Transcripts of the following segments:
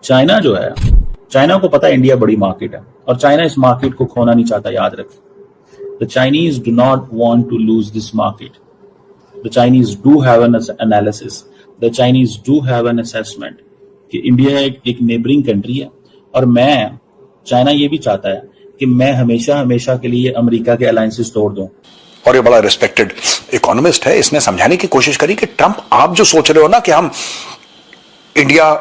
China जो है, China को पता है इंडिया बड़ी मार्केट है और चाइना इस मार्केट को खोना नहीं चाहता, याद रखें। The Chinese do not want to lose this market. The Chinese do have an analysis. The Chinese do have an assessment कि इंडिया एक नेबरिंग कंट्री है और चाइना ये भी चाहता है कि मैं हमेशा हमेशा के लिए अमेरिका के अलायंसेस तोड़ दूं। और ये बड़ा रिस्पेक्टेड इकोनॉमिस्ट है, इसने समझाने की कोशिश करी कि ट्रंप, आप जो सोच रहे हो ना कि हम इंडिया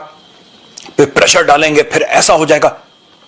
पे प्रेशर डालेंगे फिर ऐसा हो जाएगा,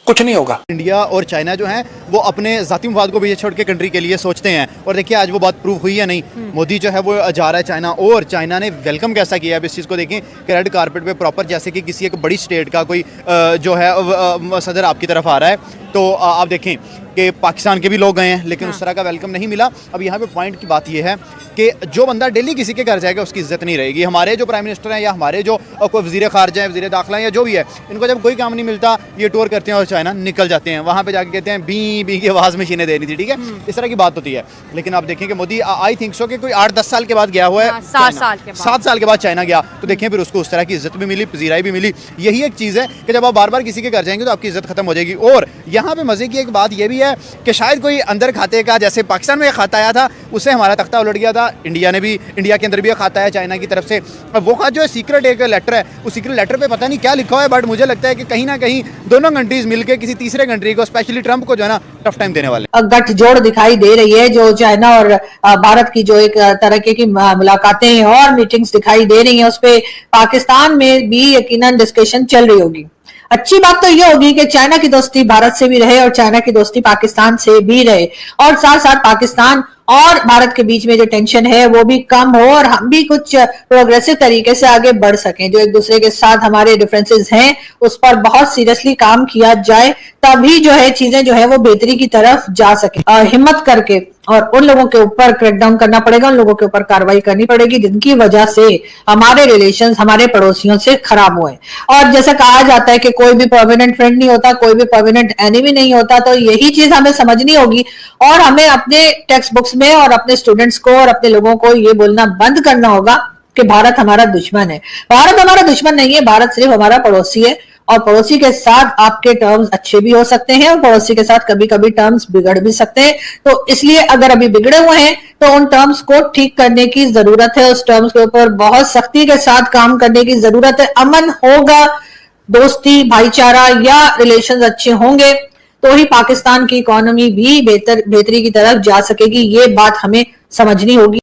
कुछ नहीं होगा। इंडिया और चाइना जो हैं वो अपने जाती मफाद को भी छोड़ के कंट्री के लिए सोचते हैं और देखिए आज वो बात प्रूव हुई है नहीं। मोदी जो है वो जा रहा है चाइना और चाइना ने वेलकम कैसा किया है। अब इस चीज़ को देखें कि रेड कारपेट पे प्रॉपर जैसे कि किसी एक बड़ी स्टेट का कोई जो है सदर आपकी तरफ आ रहा है तो आप देखें कि पाकिस्तान के भी लोग गए हैं लेकिन उस तरह का वेलकम नहीं मिला। अब यहाँ पे पॉइंट की बात यह है कि जो बंदा डेली किसी के घर जाएगा उसकी इज्जत नहीं रहेगी। हमारे जो प्राइम मिनिस्टर हैं या हमारे जो कोई वज़ीर ख़ारजा है, वज़ीर दाखिला या जो भी है, इनको जब कोई काम नहीं मिलता ये टूर करते हैं और चाइना निकल जाते हैं, वहाँ पे जाके कहते हैं बी बी की आवाज़ मशीनें देनी थी, ठीक है, इस तरह की बात होती है। लेकिन आप देखें कि मोदी आई थिंक सो कि कोई 8-10 साल के बाद गया हुआ है, 7 साल के बाद चाइना गया, तो देखें फिर उसको उस तरह की इज्जत भी मिली, पजीराई भी मिली। यही एक चीज़ है कि जब आप बार बार किसी के घर जाएंगे तो आपकी इज्जत खत्म हो जाएगी। और यहाँ पे मज़े की एक बात यह भी है कि शायद कोई अंदर खाते का, जैसे पाकिस्तान में खाता आया था उससे हमारा तख्ता उलट गया था, इंडिया के अंदर भी खाता है चाइना की तरफ से। अब वो खा जो है सीक्रेट एक लेटर है, उस सीक्रेट लेटर पे पता नहीं क्या लिखा हुआ है, बट मुझे लगता है कि कहीं ना कहीं दोनों कंट्रीज मिलकर किसी तीसरे कंट्री को, स्पेशली ट्रंप को जो है ना टफ टाइम देने वाले। गठजोड़ दिखाई दे रही है जो चाइना और भारत की जो एक तरह की मुलाकातें और मीटिंग्स दिखाई दे रही है, उस पे पाकिस्तान में भी यकीनन डिस्कशन चल रही होगी। अच्छी बात तो ये होगी कि चाइना की दोस्ती भारत से भी रहे और चाइना की दोस्ती पाकिस्तान से भी रहे और साथ साथ पाकिस्तान और भारत के बीच में जो टेंशन है वो भी कम हो और हम भी कुछ प्रोग्रेसिव तरीके से आगे बढ़ सकें। जो एक दूसरे के साथ हमारे डिफरेंसेस हैं उस पर बहुत सीरियसली काम किया जाए, तभी जो है चीजें जो है वो बेहतरी की तरफ जा सके। हिम्मत करके और उन लोगों के ऊपर क्रैकडाउन करना पड़ेगा, उन लोगों के ऊपर कार्रवाई करनी पड़ेगी जिनकी वजह से हमारे रिलेशंस हमारे पड़ोसियों से खराब हुए। और जैसे कहा जाता है कि कोई भी परमानेंट फ्रेंड नहीं होता, कोई भी परमानेंट एनिमी नहीं होता, तो यही चीज हमें समझनी होगी और हमें अपने टेक्स्ट बुक्स में और अपने स्टूडेंट्स को और अपने लोगों को ये बोलना बंद करना होगा कि भारत हमारा दुश्मन है। भारत हमारा दुश्मन नहीं है, भारत सिर्फ हमारा पड़ोसी है और पड़ोसी के साथ आपके टर्म्स अच्छे भी हो सकते हैं और पड़ोसी के साथ कभी कभी टर्म्स बिगड़ भी सकते हैं। तो इसलिए अगर अभी बिगड़े हुए हैं तो उन टर्म्स को ठीक करने की जरूरत है, उस टर्म्स के ऊपर बहुत सख्ती के साथ काम करने की जरूरत है। अमन होगा, दोस्ती, भाईचारा या रिलेशंस अच्छे होंगे तो ही पाकिस्तान की इकोनॉमी भी बेहतरी की तरफ जा सकेगी। ये बात हमें समझनी होगी।